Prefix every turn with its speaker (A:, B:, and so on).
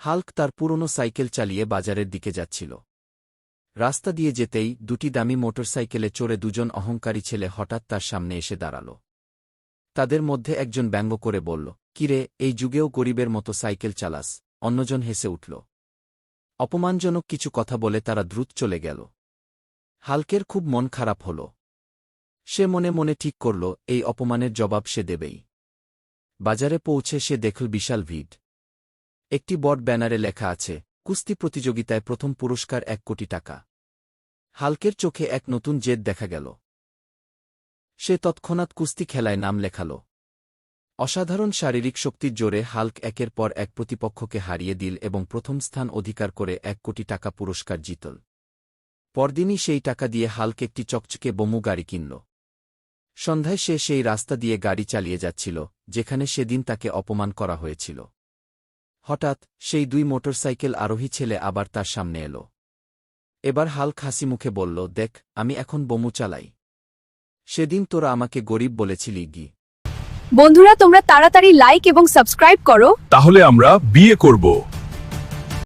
A: Hulk তার পুরনো cycle চালিয়ে বাজারের দিকে যাচ্ছিল। রাস্তা দিয়ে যেতেই দুটি দামি মোটরসাইকেলে চড়ে দুজন অহংকারী ছেলে হঠাৎ তার সামনে এসে দাঁড়াল। তাদের মধ্যে একজন ব্যঙ্গ করে বলল, কিরে, এই যুগেও গরিবের মতো সাইকেল চালাস? অন্যজন হেসে উঠল। অপমানজনক কিছু কথা বলে তারা দ্রুত চলে গেল। হাল্কের খুব মন খারাপ হল। সে মনে মনে ঠিক করল, এই অপমানের জবাব সে দেবেই। বাজারে পৌঁছে সে দেখল বিশাল ভিড়। একটি বড় ব্যানারে লেখা আছে, কুস্তি প্রতিযোগিতায় প্রথম পুরস্কার 1 কোটি টাকা। হাল্কের চোখে এক নতুন জেদ দেখা গেল। সে তৎক্ষণাৎ কুস্তি খেলায় নাম লেখাল। অসাধারণ শারীরিক শক্তির জোরে হাল্ক একের পর এক প্রতিপক্ষকে হারিয়ে দিল এবং প্রথম স্থান অধিকার করে 1 কোটি টাকা পুরস্কার জিতল। পরদিনই সেই টাকা দিয়ে হাল্ক একটি চকচকে বোমু গাড়ি কিনল। সন্ধ্যায় সে সেই রাস্তা দিয়ে গাড়ি চালিয়ে যাচ্ছিল, যেখানে সেদিন তাকে অপমান করা হয়েছিল। হঠাৎ সেই 2 মোটরসাইকেল আরোহী ছেলে আবার তার সামনে এল। এবার হাল্ক হাসিমুখে বলল, দেখ, আমি এখন বোমু চালাই। সেদিন তোরা আমাকে গরিব বলেছিলি গি।
B: বন্ধুরা, তোমরা তাড়াতাড়ি লাইক এবং সাবস্ক্রাইব করো,
C: তাহলে আমরা বিয়ে করব।